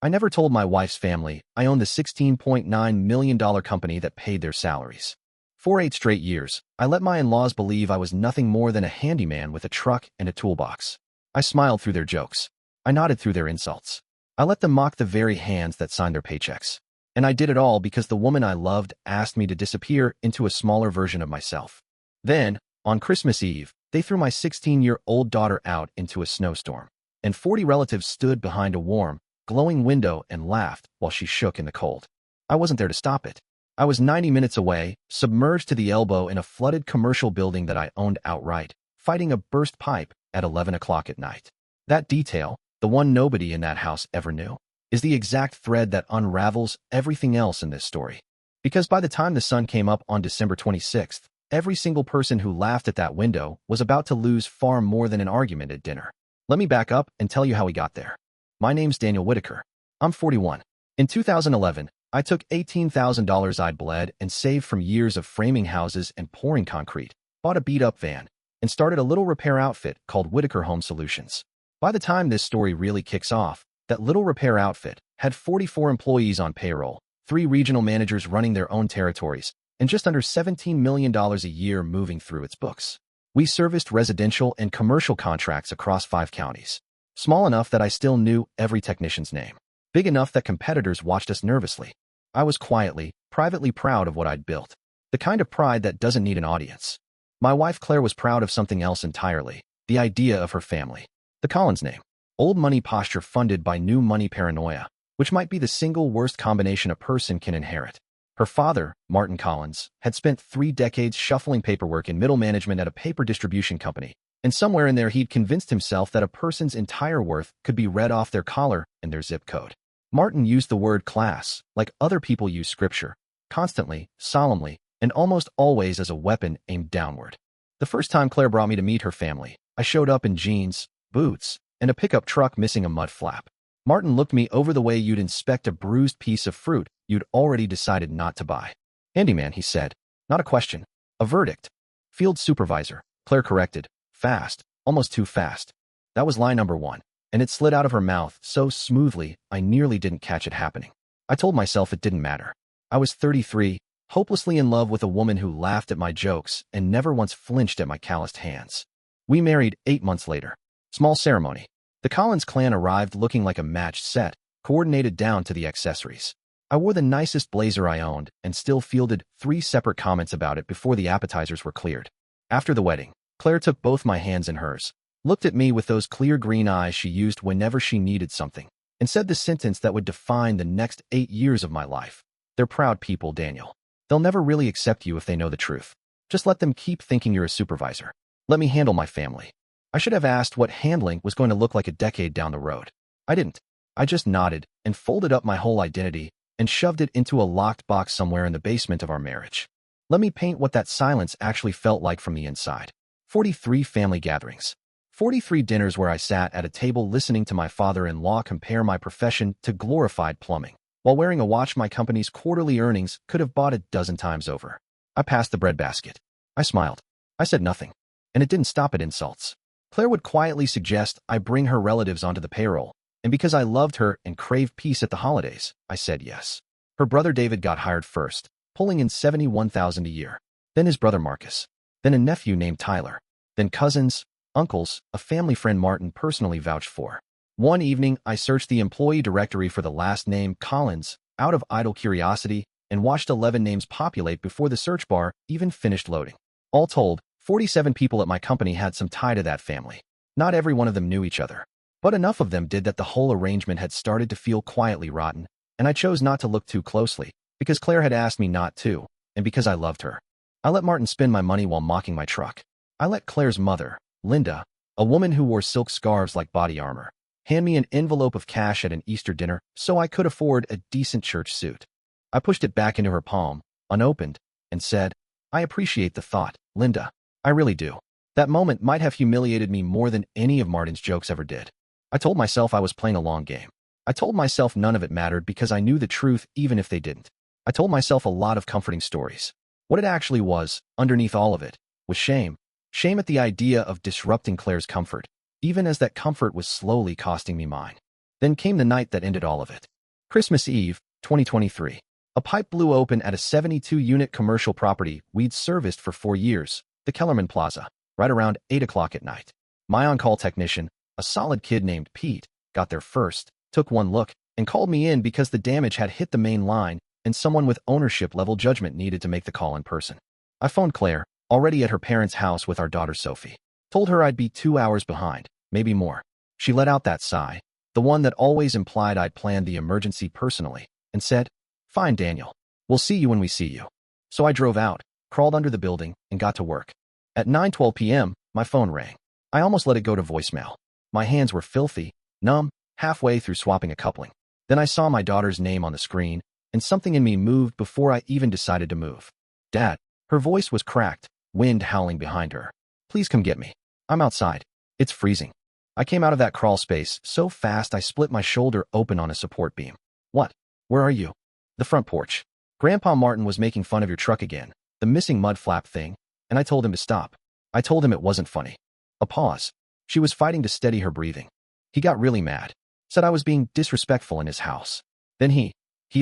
I never told my wife's family I owned the $16.9 million company that paid their salaries. For 8 straight years, I let my in-laws believe I was nothing more than a handyman with a truck and a toolbox. I smiled through their jokes. I nodded through their insults. I let them mock the very hands that signed their paychecks. And I did it all because the woman I loved asked me to disappear into a smaller version of myself. Then, on Christmas Eve, they threw my 16-year-old daughter out into a snowstorm, and 40 relatives stood behind a warm, glowing window and laughed while she shook in the cold. I wasn't there to stop it. I was 90 minutes away, submerged to the elbow in a flooded commercial building that I owned outright, fighting a burst pipe at 11 o'clock at night. That detail, the one nobody in that house ever knew, is the exact thread that unravels everything else in this story. Because by the time the sun came up on December 26th, every single person who laughed at that window was about to lose far more than an argument at dinner. Let me back up and tell you how we got there. My name's Daniel Whitaker. I'm 41. In 2011, I took $18,000 I'd bled and saved from years of framing houses and pouring concrete, bought a beat-up van, and started a little repair outfit called Whitaker Home Solutions. By the time this story really kicks off, that little repair outfit had 44 employees on payroll, 3 regional managers running their own territories, and just under $17 million a year moving through its books. We serviced residential and commercial contracts across 5 counties. Small enough that I still knew every technician's name. Big enough that competitors watched us nervously. I was quietly, privately proud of what I'd built. The kind of pride that doesn't need an audience. My wife Claire was proud of something else entirely, the idea of her family. The Collins name. Old money posture funded by new money paranoia, which might be the single worst combination a person can inherit. Her father, Martin Collins, had spent 3 decades shuffling paperwork in middle management at a paper distribution company, and somewhere in there he'd convinced himself that a person's entire worth could be read off their collar and their zip code. Martin used the word class, like other people use scripture, constantly, solemnly, and almost always as a weapon aimed downward. The first time Claire brought me to meet her family, I showed up in jeans, boots, and a pickup truck missing a mud flap. Martin looked me over the way you'd inspect a bruised piece of fruit you'd already decided not to buy. Handyman, he said. Not a question. A verdict. Field supervisor, Claire corrected. Fast. Almost too fast. That was lie number 1, and it slid out of her mouth so smoothly I nearly didn't catch it happening. I told myself it didn't matter. I was 33, hopelessly in love with a woman who laughed at my jokes and never once flinched at my calloused hands. We married 8 months later. Small ceremony. The Collins clan arrived looking like a matched set, coordinated down to the accessories. I wore the nicest blazer I owned and still fielded 3 separate comments about it before the appetizers were cleared. After the wedding, Claire took both my hands in hers, looked at me with those clear green eyes she used whenever she needed something, and said the sentence that would define the next 8 years of my life. They're proud people, Daniel. They'll never really accept you if they know the truth. Just let them keep thinking you're a supervisor. Let me handle my family. I should have asked what handling was going to look like a decade down the road. I didn't. I just nodded and folded up my whole identity and shoved it into a locked box somewhere in the basement of our marriage. Let me paint what that silence actually felt like from the inside. 43 family gatherings. 43 dinners where I sat at a table listening to my father-in-law compare my profession to glorified plumbing, while wearing a watch my company's quarterly earnings could have bought a dozen times over. I passed the breadbasket. I smiled. I said nothing. And it didn't stop at insults. Claire would quietly suggest I bring her relatives onto the payroll, and because I loved her and craved peace at the holidays, I said yes. Her brother David got hired first, pulling in $71,000 a year. Then his brother Marcus. Then a nephew named Tyler. Then cousins, uncles, a family friend Martin personally vouched for. One evening, I searched the employee directory for the last name Collins out of idle curiosity and watched 11 names populate before the search bar even finished loading. All told, 47 people at my company had some tie to that family. Not every one of them knew each other, but enough of them did that the whole arrangement had started to feel quietly rotten, and I chose not to look too closely, because Claire had asked me not to, and because I loved her. I let Martin spend my money while mocking my truck. I let Claire's mother, Linda, a woman who wore silk scarves like body armor, hand me an envelope of cash at an Easter dinner so I could afford a decent church suit. I pushed it back into her palm, unopened, and said, I appreciate the thought, Linda. I really do. That moment might have humiliated me more than any of Martin's jokes ever did. I told myself I was playing a long game. I told myself none of it mattered because I knew the truth even if they didn't. I told myself a lot of comforting stories. What it actually was, underneath all of it, was shame. Shame at the idea of disrupting Claire's comfort, even as that comfort was slowly costing me mine. Then came the night that ended all of it. Christmas Eve, 2023. A pipe blew open at a 72-unit commercial property we'd serviced for 4 years, the Kellerman Plaza, right around 8 o'clock at night. My on-call technician, a solid kid named Pete, got there first, took one look, and called me in because the damage had hit the main line and someone with ownership-level judgment needed to make the call in person. I phoned Claire, already at her parents' house with our daughter Sophie. Told her I'd be 2 hours behind, maybe more. She let out that sigh, the one that always implied I'd planned the emergency personally, and said, "Fine, Daniel. We'll see you when we see you." So I drove out, crawled under the building, and got to work. At 9:12 p.m., my phone rang. I almost let it go to voicemail. My hands were filthy, numb, halfway through swapping a coupling. Then I saw my daughter's name on the screen, and something in me moved before I even decided to move. "Dad." Her voice was cracked, wind howling behind her. "Please come get me. I'm outside. It's freezing." I came out of that crawl space so fast I split my shoulder open on a support beam. "What? Where are you?" "The front porch. Grandpa Martin was making fun of your truck again, the missing mud flap thing, and I told him to stop. I told him it wasn't funny." A pause. She was fighting to steady her breathing. He got really mad. Said I was being disrespectful in his house. Then he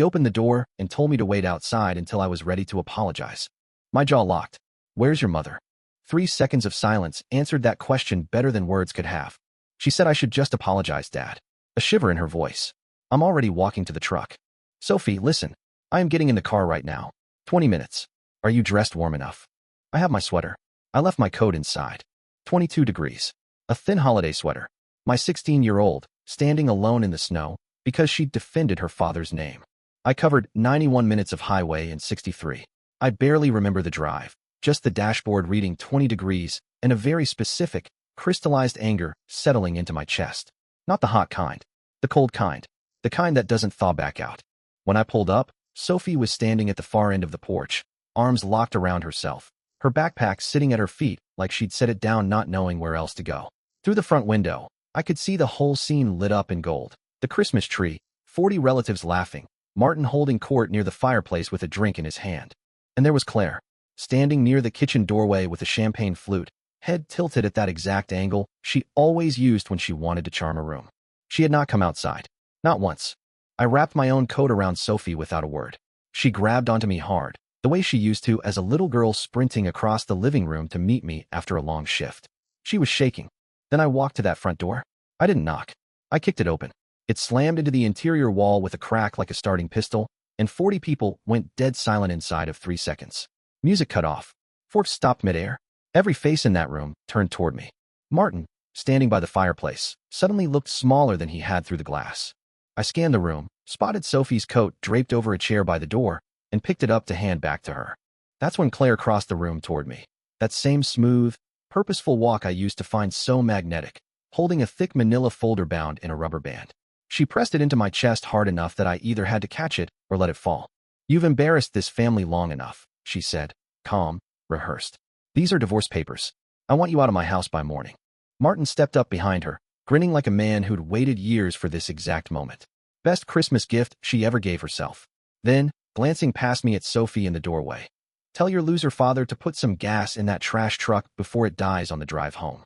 opened the door and told me to wait outside until I was ready to apologize. My jaw locked. "Where's your mother?" 3 seconds of silence answered that question better than words could have. She said I should just apologize, Dad. A shiver in her voice. I'm already walking to the truck. "Sophie, listen. I am getting in the car right now. 20 minutes. Are you dressed warm enough?" "I have my sweater. I left my coat inside." 22 degrees. A thin holiday sweater. My 16-year-old, standing alone in the snow, because she'd defended her father's name. I covered 91 minutes of highway and 63. I barely remember the drive, just the dashboard reading 20 degrees and a very specific, crystallized anger settling into my chest. Not the hot kind, the cold kind, the kind that doesn't thaw back out. When I pulled up, Sophie was standing at the far end of the porch, arms locked around herself, her backpack sitting at her feet like she'd set it down not knowing where else to go. Through the front window, I could see the whole scene lit up in gold. The Christmas tree, 40 relatives laughing, Martin holding court near the fireplace with a drink in his hand. And there was Claire, standing near the kitchen doorway with a champagne flute, head tilted at that exact angle she always used when she wanted to charm a room. She had not come outside. Not once. I wrapped my own coat around Sophie without a word. She grabbed onto me hard, the way she used to as a little girl sprinting across the living room to meet me after a long shift. She was shaking. Then I walked to that front door. I didn't knock. I kicked it open. It slammed into the interior wall with a crack like a starting pistol, and 40 people went dead silent inside of 3 seconds. Music cut off. Forks stopped midair. Every face in that room turned toward me. Martin, standing by the fireplace, suddenly looked smaller than he had through the glass. I scanned the room, spotted Sophie's coat draped over a chair by the door, and picked it up to hand back to her. That's when Claire crossed the room toward me. That same smooth, purposeful walk I used to find so magnetic, holding a thick manila folder bound in a rubber band. She pressed it into my chest hard enough that I either had to catch it or let it fall. "You've embarrassed this family long enough," she said, calm, rehearsed. "These are divorce papers. I want you out of my house by morning." Martin stepped up behind her, grinning like a man who'd waited years for this exact moment. Best Christmas gift she ever gave herself. Then, glancing past me at Sophie in the doorway, "Tell your loser father to put some gas in that trash truck before it dies on the drive home."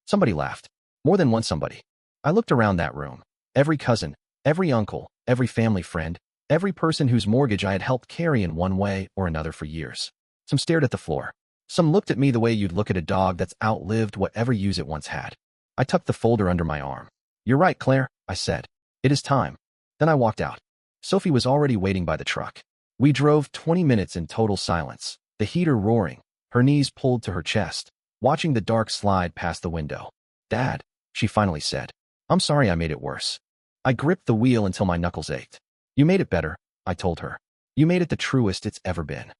Somebody laughed. More than one somebody. I looked around that room. Every cousin, every uncle, every family friend, every person whose mortgage I had helped carry in one way or another for years. Some stared at the floor. Some looked at me the way you'd look at a dog that's outlived whatever use it once had. I tucked the folder under my arm. "You're right, Claire," I said. "It is time." Then I walked out. Sophie was already waiting by the truck. We drove 20 minutes in total silence, the heater roaring, her knees pulled to her chest, watching the dark slide past the window. "Dad," she finally said. "I'm sorry I made it worse." I gripped the wheel until my knuckles ached. "You made it better," I told her. "You made it the truest it's ever been."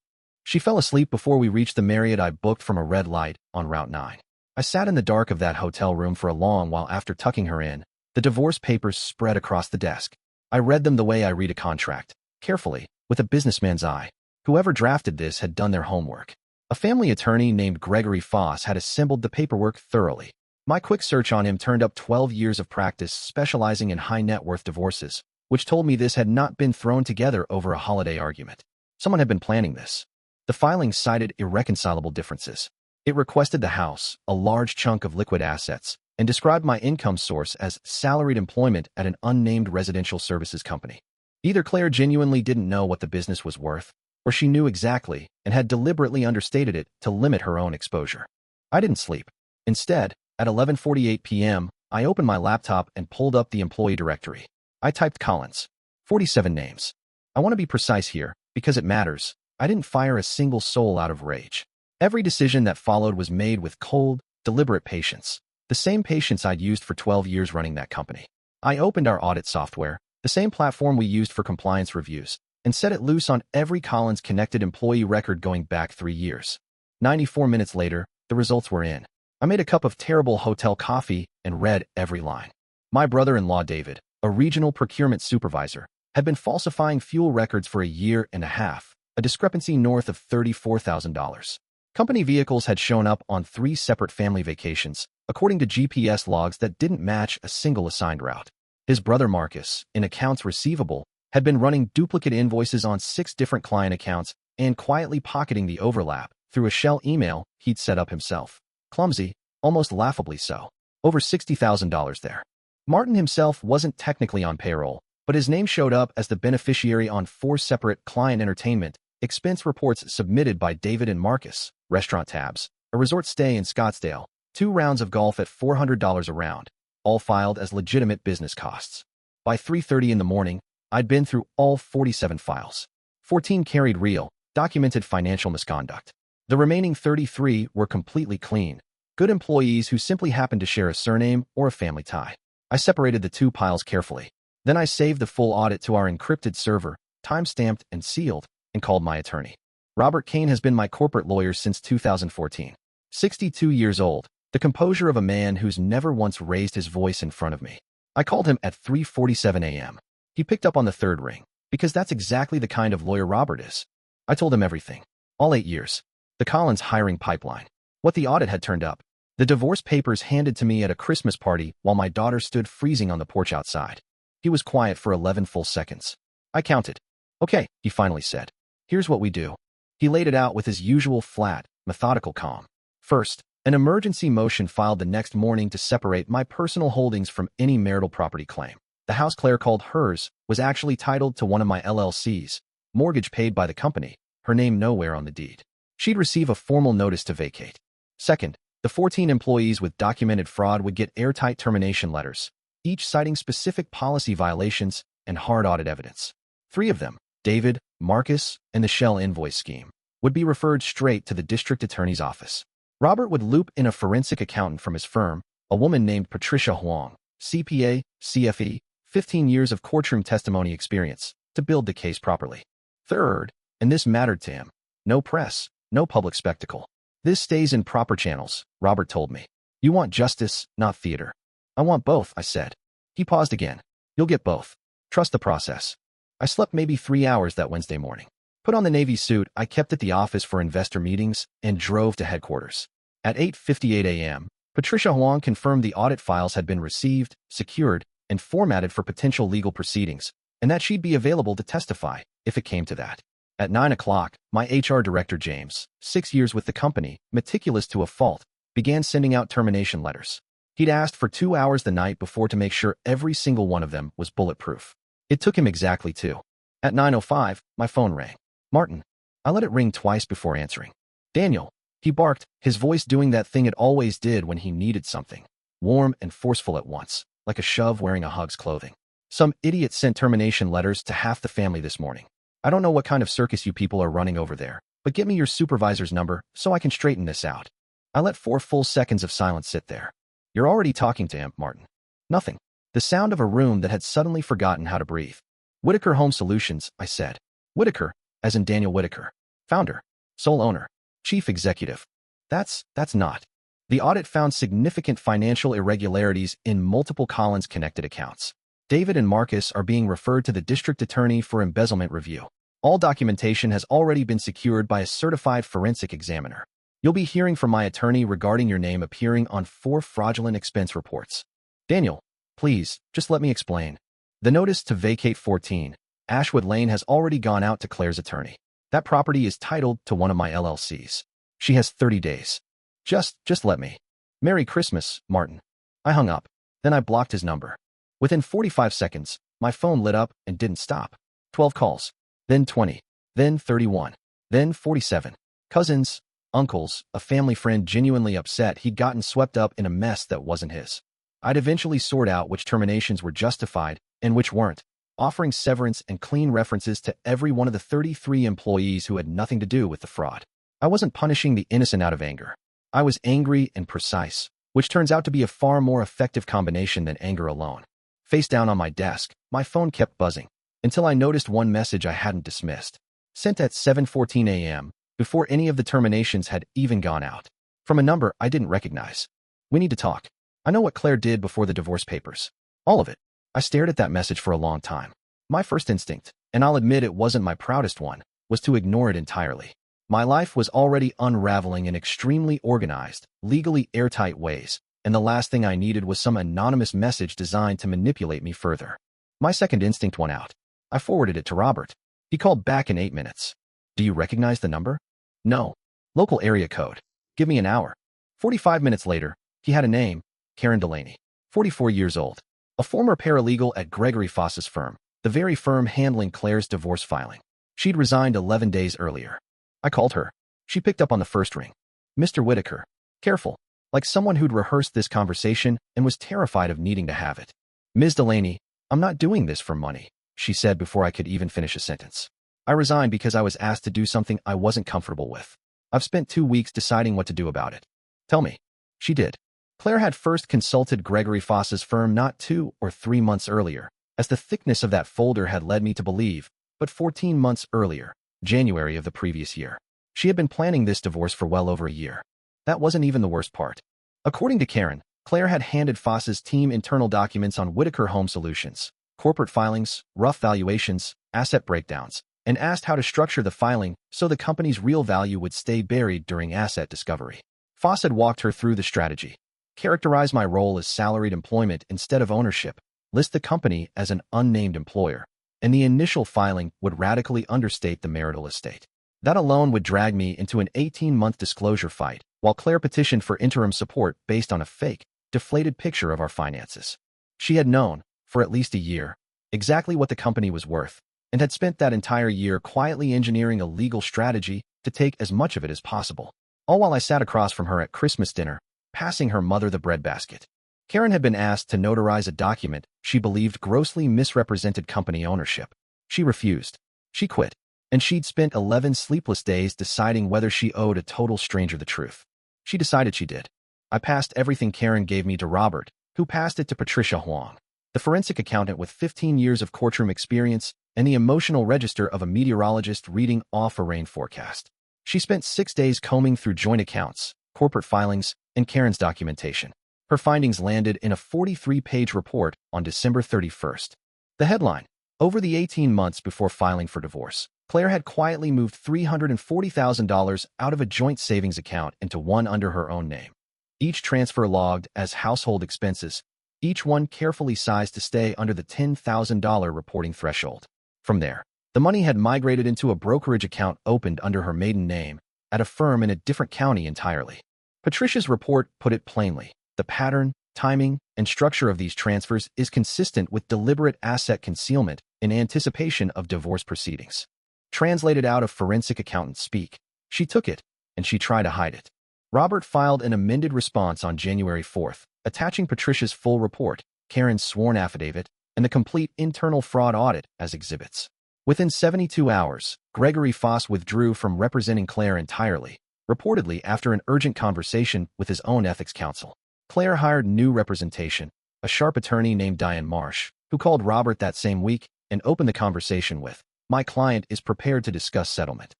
She fell asleep before we reached the Marriott I booked from a red light on Route 9. I sat in the dark of that hotel room for a long while after tucking her in, the divorce papers spread across the desk. I read them the way I read a contract, carefully, with a businessman's eye. Whoever drafted this had done their homework. A family attorney named Gregory Foss had assembled the paperwork thoroughly. My quick search on him turned up 12 years of practice specializing in high-net-worth divorces, which told me this had not been thrown together over a holiday argument. Someone had been planning this. The filing cited irreconcilable differences. It requested the house, a large chunk of liquid assets, and described my income source as salaried employment at an unnamed residential services company. Either Claire genuinely didn't know what the business was worth, or she knew exactly and had deliberately understated it to limit her own exposure. I didn't sleep. Instead, at 11:48 p.m., I opened my laptop and pulled up the employee directory. I typed Collins. 47 names. I want to be precise here, because it matters. I didn't fire a single soul out of rage. Every decision that followed was made with cold, deliberate patience. The same patience I'd used for 12 years running that company. I opened our audit software, the same platform we used for compliance reviews, and set it loose on every Collins-connected employee record going back 3 years. 94 minutes later, the results were in. I made a cup of terrible hotel coffee and read every line. My brother-in-law David, a regional procurement supervisor, had been falsifying fuel records for a year and a half, a discrepancy north of $34,000. Company vehicles had shown up on 3 separate family vacations, according to GPS logs that didn't match a single assigned route. His brother Marcus, in accounts receivable, had been running duplicate invoices on 6 different client accounts and quietly pocketing the overlap through a shell email he'd set up himself. Clumsy, almost laughably so. Over $60,000 there. Martin himself wasn't technically on payroll, but his name showed up as the beneficiary on 4 separate client entertainment expense reports submitted by David and Marcus, restaurant tabs, a resort stay in Scottsdale, 2 rounds of golf at $400 a round, all filed as legitimate business costs. By 3:30 in the morning, I'd been through all 47 files. 14 carried real, documented financial misconduct. The remaining 33 were completely clean, good employees who simply happened to share a surname or a family tie. I separated the 2 piles carefully. Then I saved the full audit to our encrypted server, time-stamped and sealed, and called my attorney. Robert Kane has been my corporate lawyer since 2014. 62 years old, the composure of a man who's never once raised his voice in front of me. I called him at 3:47 a.m. He picked up on the 3rd ring, because that's exactly the kind of lawyer Robert is. I told him everything. All 8 years. The Collins hiring pipeline. What the audit had turned up. The divorce papers handed to me at a Christmas party while my daughter stood freezing on the porch outside. He was quiet for 11 full seconds. I counted. Okay, he finally said. Here's what we do. He laid it out with his usual flat, methodical calm. First, an emergency motion filed the next morning to separate my personal holdings from any marital property claim. The house Claire called hers was actually titled to one of my LLCs, mortgage paid by the company, her name nowhere on the deed. She'd receive a formal notice to vacate. Second, the 14 employees with documented fraud would get airtight termination letters, each citing specific policy violations and hard audit evidence. 3 of them, David, Marcus, and the Shell invoice scheme, would be referred straight to the district attorney's office. Robert would loop in a forensic accountant from his firm, a woman named Patricia Huang, CPA, CFE, 15 years of courtroom testimony experience, to build the case properly. Third, and this mattered to him, no press, no public spectacle. This stays in proper channels, Robert told me. You want justice, not theater. I want both, I said. He paused again. You'll get both. Trust the process. I slept maybe 3 hours that Wednesday morning. Put on the Navy suit I kept at the office for investor meetings and drove to headquarters. At 8:58 a.m., Patricia Huang confirmed the audit files had been received, secured, and formatted for potential legal proceedings, and that she'd be available to testify if it came to that. At 9 o'clock, my HR director James, 6 years with the company, meticulous to a fault, began sending out termination letters. He'd asked for 2 hours the night before to make sure every single one of them was bulletproof. It took him exactly 2. At 9:05, my phone rang. Martin. I let it ring twice before answering. Daniel. He barked, his voice doing that thing it always did when he needed something. Warm and forceful at once, like a shove wearing a hug's clothing. Some idiot sent termination letters to half the family this morning. I don't know what kind of circus you people are running over there, but get me your supervisor's number so I can straighten this out. I let 4 full seconds of silence sit there. You're already talking to him, Martin. Nothing. The sound of a room that had suddenly forgotten how to breathe. Whitaker Home Solutions, I said. Whitaker, as in Daniel Whitaker. Founder. Sole owner. Chief executive. That's not. The audit found significant financial irregularities in multiple Collins-connected accounts. David and Marcus are being referred to the district attorney for embezzlement review. All documentation has already been secured by a certified forensic examiner. You'll be hearing from my attorney regarding your name appearing on 4 fraudulent expense reports. Daniel, please, just let me explain. The notice to vacate 14, Ashwood Lane has already gone out to Claire's attorney. That property is titled to one of my LLCs. She has 30 days. Just let me. Merry Christmas, Martin. I hung up. Then I blocked his number. Within 45 seconds, my phone lit up and didn't stop. 12 calls. Then 20. Then 31. Then 47. Cousins, uncles, a family friend genuinely upset he'd gotten swept up in a mess that wasn't his. I'd eventually sort out which terminations were justified and which weren't, offering severance and clean references to every one of the 33 employees who had nothing to do with the fraud. I wasn't punishing the innocent out of anger. I was angry and precise, which turns out to be a far more effective combination than anger alone. Face down on my desk, my phone kept buzzing, until I noticed one message I hadn't dismissed. Sent at 7:14 a.m., before any of the terminations had even gone out. From a number I didn't recognize. "We need to talk. I know what Claire did before the divorce papers. All of it." I stared at that message for a long time. My first instinct, and I'll admit it wasn't my proudest one, was to ignore it entirely. My life was already unraveling in extremely organized, legally airtight ways, and the last thing I needed was some anonymous message designed to manipulate me further. My second instinct won out. I forwarded it to Robert. He called back in 8 minutes. "Do you recognize the number?" "No. Local area code. Give me an hour." 45 minutes later, he had a name, Karen Delaney, 44 years old, a former paralegal at Gregory Foss's firm, the very firm handling Claire's divorce filing. She'd resigned 11 days earlier. I called her. She picked up on the first ring. "Mr. Whitaker." Careful, like someone who'd rehearsed this conversation and was terrified of needing to have it. "Ms. Delaney, I'm not doing this for money," she said before I could even finish a sentence. "I resigned because I was asked to do something I wasn't comfortable with. I've spent 2 weeks deciding what to do about it." "Tell me." She did. Claire had first consulted Gregory Foss's firm not 2 or 3 months earlier, as the thickness of that folder had led me to believe, but 14 months earlier, January of the previous year. She had been planning this divorce for well over a year. That wasn't even the worst part. According to Karen, Claire had handed Foss's team internal documents on Whitaker Home Solutions, corporate filings, rough valuations, asset breakdowns, and asked how to structure the filing so the company's real value would stay buried during asset discovery. Foss had walked her through the strategy. Characterize my role as salaried employment instead of ownership, list the company as an unnamed employer, and the initial filing would radically understate the marital estate. That alone would drag me into an 18-month disclosure fight, while Claire petitioned for interim support based on a fake, deflated picture of our finances. She had known, for at least a year, exactly what the company was worth, and had spent that entire year quietly engineering a legal strategy to take as much of it as possible, all while I sat across from her at Christmas dinner, passing her mother the breadbasket. Karen had been asked to notarize a document she believed grossly misrepresented company ownership. She refused. She quit. And she'd spent 11 sleepless days deciding whether she owed a total stranger the truth. She decided she did. I passed everything Karen gave me to Robert, who passed it to Patricia Huang, the forensic accountant with 15 years of courtroom experience and the emotional register of a meteorologist reading off a rain forecast. She spent 6 days combing through joint accounts, corporate filings, and Karen's documentation. Her findings landed in a 43-page report on December 31st. The headline: over the 18 months before filing for divorce, Claire had quietly moved $340,000 out of a joint savings account into one under her own name. Each transfer logged as household expenses, each one carefully sized to stay under the $10,000 reporting threshold. From there, the money had migrated into a brokerage account opened under her maiden name at a firm in a different county entirely. Patricia's report put it plainly: the pattern, timing, and structure of these transfers is consistent with deliberate asset concealment in anticipation of divorce proceedings. Translated out of forensic accountant speak, she took it, and she tried to hide it. Robert filed an amended response on January 4th, attaching Patricia's full report, Karen's sworn affidavit, and the complete internal fraud audit as exhibits. Within 72 hours, Gregory Foss withdrew from representing Claire entirely, reportedly after an urgent conversation with his own ethics counsel. Claire hired new representation, a sharp attorney named Diane Marsh, who called Robert that same week and opened the conversation with, "My client is prepared to discuss settlement."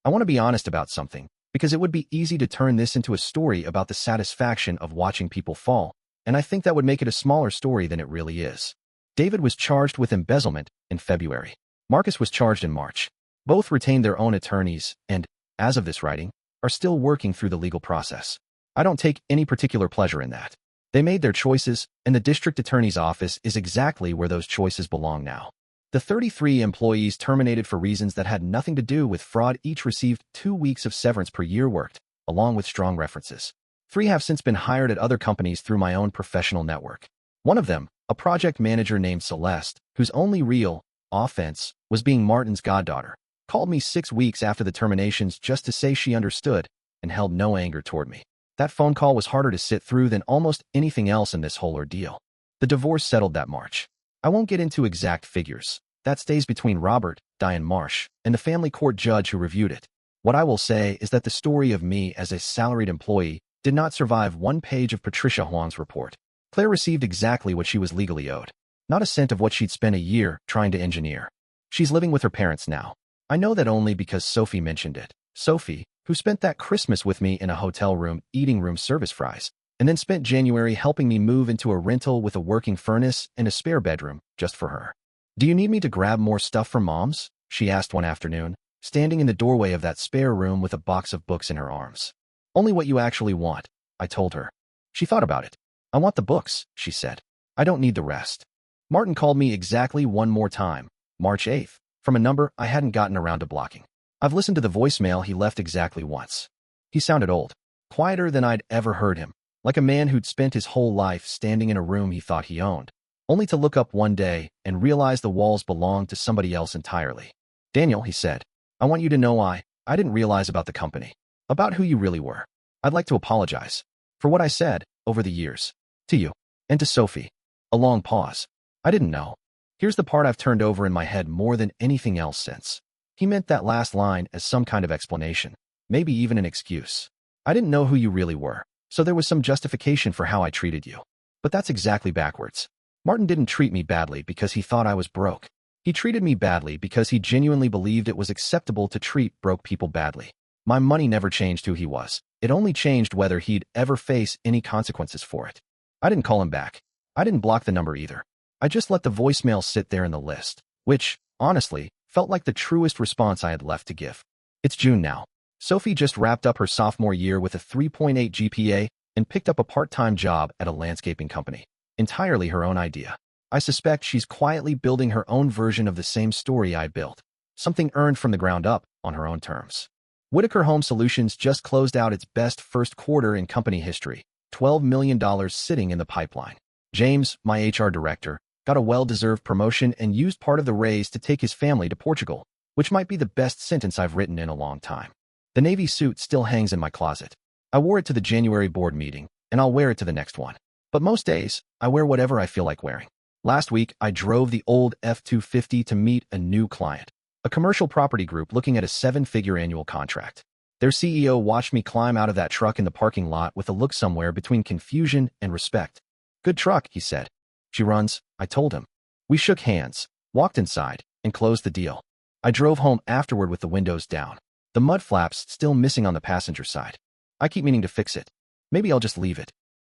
I want to be honest about something, because it would be easy to turn this into a story about the satisfaction of watching people fall, and I think that would make it a smaller story than it really is. David was charged with embezzlement in February. Marcus was charged in March. Both retained their own attorneys and, as of this writing, are still working through the legal process. I don't take any particular pleasure in that. They made their choices, and the district attorney's office is exactly where those choices belong now. The 33 employees terminated for reasons that had nothing to do with fraud each received 2 weeks of severance per year worked, along with strong references. 3 have since been hired at other companies through my own professional network. One of them, a project manager named Celeste, whose only real offense was being Martin's goddaughter, called me 6 weeks after the terminations just to say she understood and held no anger toward me. That phone call was harder to sit through than almost anything else in this whole ordeal. The divorce settled that March. I won't get into exact figures. That stays between Robert, Diane Marsh, and the family court judge who reviewed it. What I will say is that the story of me as a salaried employee did not survive one page of Patricia Huang's report. Claire received exactly what she was legally owed. Not a cent of what she'd spent a year trying to engineer. She's living with her parents now. I know that only because Sophie mentioned it. Sophie, who spent that Christmas with me in a hotel room eating room service fries, and then spent January helping me move into a rental with a working furnace and a spare bedroom just for her. "Do you need me to grab more stuff from Mom's?" she asked one afternoon, standing in the doorway of that spare room with a box of books in her arms. "Only what you actually want," I told her. She thought about it. "I want the books," she said. "I don't need the rest." Martin called me exactly one more time, March 8th, from a number I hadn't gotten around to blocking. I've listened to the voicemail he left exactly once. He sounded old, quieter than I'd ever heard him, like a man who'd spent his whole life standing in a room he thought he owned, only to look up one day and realize the walls belonged to somebody else entirely. "Daniel," he said, "I want you to know I didn't realize about the company, about who you really were. I'd like to apologize for what I said over the years, to you, and to Sophie." A long pause. "I didn't know." Here's the part I've turned over in my head more than anything else since. He meant that last line as some kind of explanation, maybe even an excuse. "I didn't know who you really were, so there was some justification for how I treated you." But that's exactly backwards. Martin didn't treat me badly because he thought I was broke. He treated me badly because he genuinely believed it was acceptable to treat broke people badly. My money never changed who he was. It only changed whether he'd ever face any consequences for it. I didn't call him back. I didn't block the number either. I just let the voicemail sit there in the list, which, honestly, felt like the truest response I had left to give. It's June now. Sophie just wrapped up her sophomore year with a 3.8 GPA and picked up a part-time job at a landscaping company. Entirely her own idea. I suspect she's quietly building her own version of the same story I built. Something earned from the ground up on her own terms. Whitaker Home Solutions just closed out its best first quarter in company history, $12 million sitting in the pipeline. James, my HR director, got a well-deserved promotion and used part of the raise to take his family to Portugal, which might be the best sentence I've written in a long time. The navy suit still hangs in my closet. I wore it to the January board meeting, and I'll wear it to the next one. But most days, I wear whatever I feel like wearing. Last week, I drove the old F-250 to meet a new client, a commercial property group looking at a 7-figure annual contract. Their CEO watched me climb out of that truck in the parking lot with a look somewhere between confusion and respect. "Good truck," he said. "She runs," I told him. We shook hands, walked inside, and closed the deal. I drove home afterward with the windows down, the mud flaps still missing on the passenger side. I keep meaning to fix it. Maybe I'll just leave it.